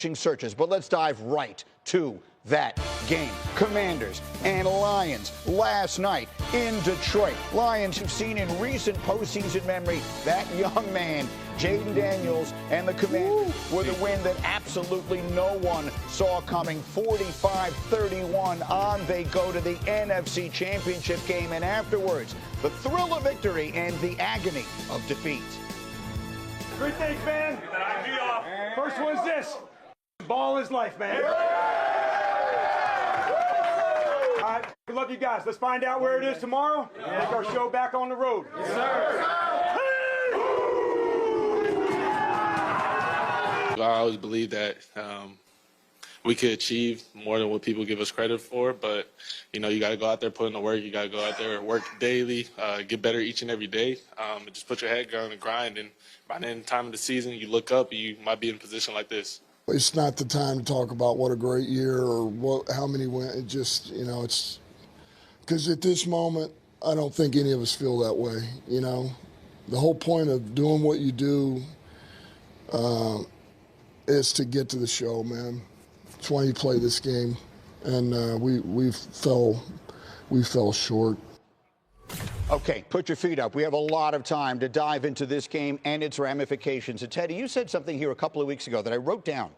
searches. But let's dive right to that game. Commanders and Lions last night in Detroit. Lions, who've seen in recent postseason memory that young man, Jayden Daniels, and the Commanders with a win that absolutely no one saw coming. 45-31 on they go to the NFC Championship game, and afterwards, the thrill of victory and the agony of defeat. Three things, man. First one's this. Ball is life, man. All right, good luck, you guys. Let's find out where it is tomorrow. Take our show back on the road. Yes, sir. I always believe that we could achieve more than what people give us credit for, but, you got to go out there, put in the work. You got to go out there, work daily, get better each and every day, and just put your head down and grind. And by the end of the time of the season, you look up, you might be in a position like this. It's not the time to talk about what a great year or how many wins. It just, it's because at this moment, I don't think any of us feel that way. The whole point of doing what you do is to get to the show, man. That's why you play this game, and we fell short. Okay, put your feet up. We have a lot of time to dive into this game and its ramifications. And Teddy, you said something here a couple of weeks ago that I wrote down.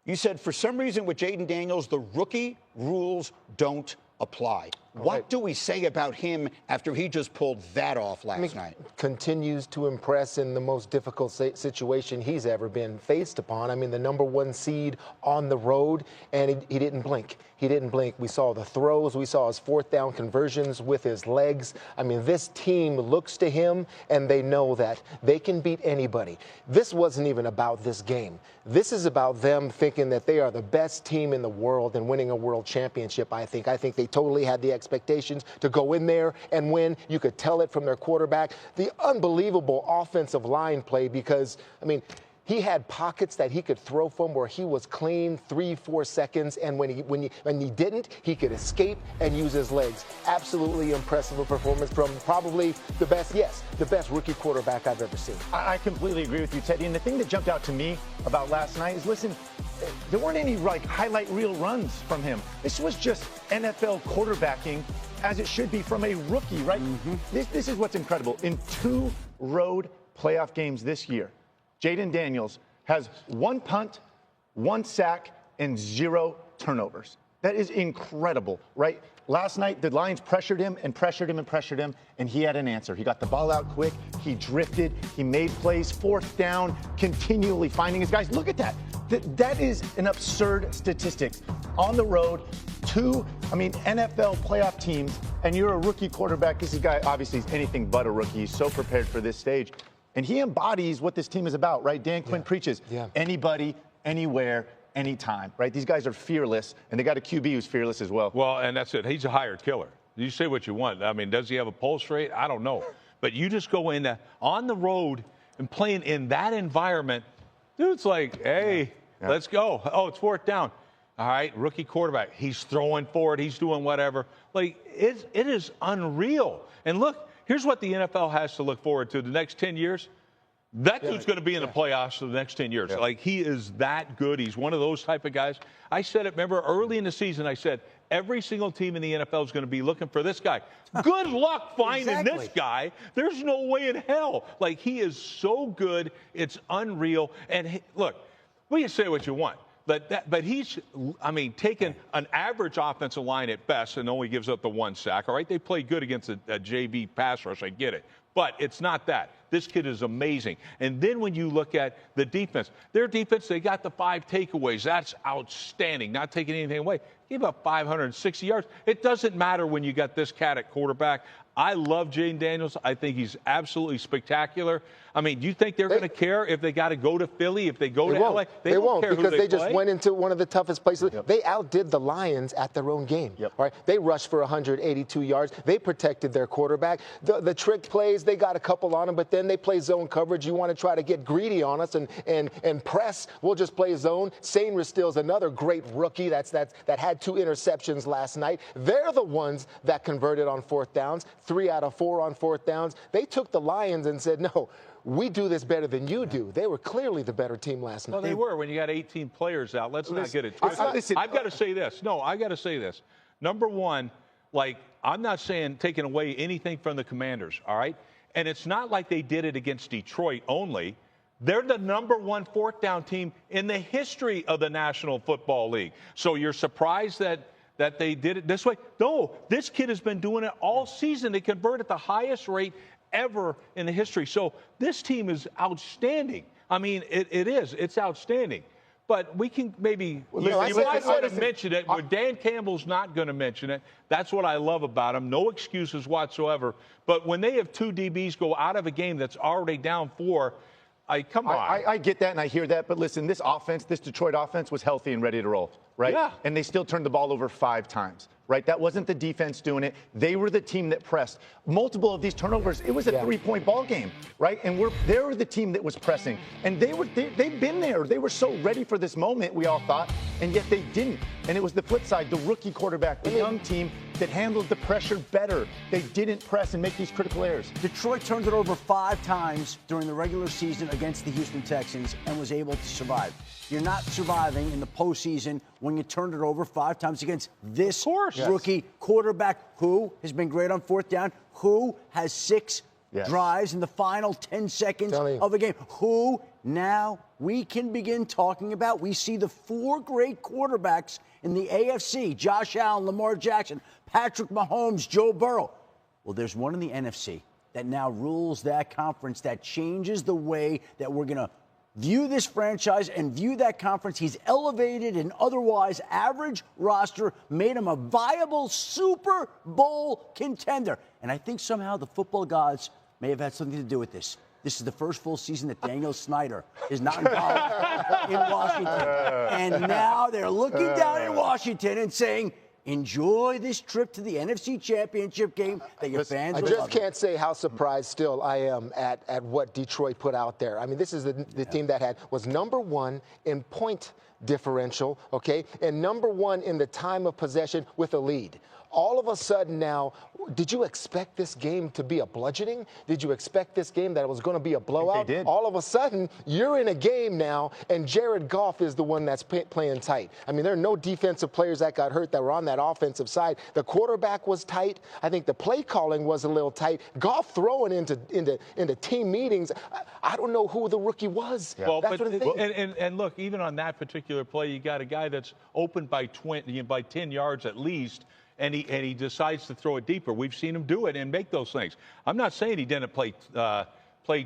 You said, for some reason with Jayden Daniels, the rookie rules don't apply. What do we say about him after he just pulled that off last night? Continues to impress in the most difficult situation he's ever been faced upon. The number one seed on the road, and he didn't blink. He didn't blink. We saw the throws. We saw his fourth down conversions with his legs. This team looks to him, and they know that they can beat anybody. This wasn't even about this game. This is about them thinking that they are the best team in the world and winning a world championship, I think. I think they totally had the expectations to go in there and win. You could tell it from their quarterback. The unbelievable offensive line play, because, he had pockets that he could throw from where he was clean 3-4 seconds, and when he didn't, he could escape and use his legs. Absolutely impressive performance from probably the best rookie quarterback I've ever seen. I completely agree with you, Teddy. And the thing that jumped out to me about last night is, listen, there weren't any highlight reel runs from him. This was just NFL quarterbacking as it should be from a rookie, right? Mm-hmm. This is what's incredible. In 2 road playoff games this year, Jayden Daniels has 1 punt, 1 sack, and 0 turnovers. That is incredible, right? Last night, the Lions pressured him and pressured him and pressured him, and he had an answer. He got the ball out quick. He drifted. He made plays. 4th down, continually finding his guys. Look at that. That is an absurd statistic. On the road, 2, NFL playoff teams, and you're a rookie quarterback. This guy obviously is anything but a rookie. He's so prepared for this stage. And he embodies what this team is about, right? Dan Quinn preaches anybody, anywhere, anytime, right? These guys are fearless, and they got a QB who's fearless as well. Well, and that's it. He's a hired killer. You say what you want. Does he have a pulse rate? I don't know. But you just go in on the road and playing in that environment, dude's like, hey, let's go. Oh, it's 4th down. All right, rookie quarterback. He's throwing forward. He's doing whatever. It is unreal. And look, here's what the NFL has to look forward to the next 10 years. That dude's going to be in the playoffs for the next 10 years. He is that good. He's one of those type of guys. I said it, remember, early in the season, I said, every single team in the NFL is going to be looking for this guy. Good luck finding this guy. There's no way in hell. He is so good. It's unreal. And look, we can say what you want. But he's, taking an average offensive line at best and only gives up the 1 sack, all right? They play good against a JV pass rush, I get it. But it's not that. This kid is amazing. And then when you look at the defense, their defense, they got the 5 takeaways. That's outstanding, not taking anything away. Give up 560 yards. It doesn't matter when you got this cat at quarterback. I love Jayden Daniels. I think he's absolutely spectacular. Do you think they're going to care if they got to go to Philly, if they go to LA? They won't, because they just went into one of the toughest places. They outdid the Lions at their own game. All right? They rushed for 182 yards. They protected their quarterback. The trick plays, they got a couple on them, but then they play zone coverage. You want to try to get greedy on us and press. We'll just play zone. Sain Ristil's another great rookie that had 2 interceptions last night. They're the ones that converted on 4th downs, 3 out of 4 on 4th downs. They took the Lions and said, no, we do this better than you do. They were clearly the better team last night. Well, they were when you got 18 players out. Let's not get it twisted. I've got to say this. No, I got to say this. Number one, like, I'm not saying taking away anything from the Commanders, all right? And it's not like they did it against Detroit only. They're the number one fourth down team in the history of the National Football League. So you're surprised that they did it this way? No, this kid has been doing it all season. They convert at the highest rate ever in the history. So this team is outstanding. I mean, it is. It's outstanding. But we can maybe mention it. Dan Campbell's not going to mention it. That's what I love about him. No excuses whatsoever. But when they have two DBs go out of a game that's already down 4, come on. I get that and I hear that. But listen, this Detroit offense was healthy and ready to roll, right? Yeah. And they still turned the ball over 5 times. Right? That wasn't the defense doing it. They were the team that pressed. Multiple of these turnovers, it was a 3-point ball game, right? And they were the team that was pressing. And they've been there. They were so ready for this moment, we all thought, and yet they didn't. And it was the flip side, the rookie quarterback, the young team that handled the pressure better. They didn't press and make these critical errors. Detroit turned it over 5 times during the regular season against the Houston Texans and was able to survive. You're not surviving in the postseason when you turned it over 5 times against this rookie quarterback who has been great on fourth down, who has 6 drives in the final 10 seconds of a game, who now we can begin talking about. We see the 4 great quarterbacks in the AFC, Josh Allen, Lamar Jackson, Patrick Mahomes, Joe Burrow. Well, there's one in the NFC that now rules that conference, that changes the way that we're going to view this franchise and view that conference. He's elevated an otherwise average roster, made him a viable Super Bowl contender. And I think somehow the football gods may have had something to do with this. This is the first full season that Daniel Snyder is not involved in Washington. And now they're looking down in Washington and saying, enjoy this trip to the NFC Championship game that your fans will love. I just can't say how surprised still I am at what Detroit put out there. I mean, this is the team that was number 1 in point differential, okay, and number 1 in the time of possession with a lead. All of a sudden now, did you expect this game to be a bludgeoning? Did you expect this game that it was going to be a blowout? They did. All of a sudden, you're in a game now, and Jared Goff is the one that's playing tight. I mean, there are no defensive players that got hurt that were on that offensive side. The quarterback was tight. I think the play calling was a little tight. Goff throwing into team meetings. I don't know who the rookie was. Yeah. Well, that's what I'm thinking. And look, even on that particular play, you got a guy that's open by 10 yards at least. And he decides to throw it deeper. We've seen him do it and make those things. I'm not saying he didn't play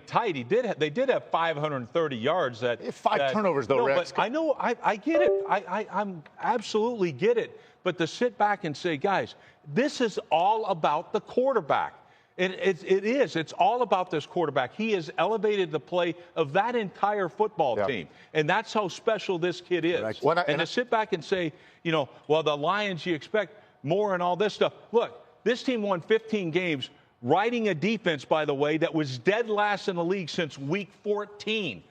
tight. They did have 530 yards. 5 turnovers though, Rex. But I know I get it. I'm absolutely get it. But to sit back and say, guys, this is all about the quarterback. It is. It's all about this quarterback. He has elevated the play of that entire football team. And that's how special this kid is. To sit back and say, well, the Lions, you expect more and all this stuff. Look, this team won 15 games, riding a defense, by the way, that was dead last in the league since week 14.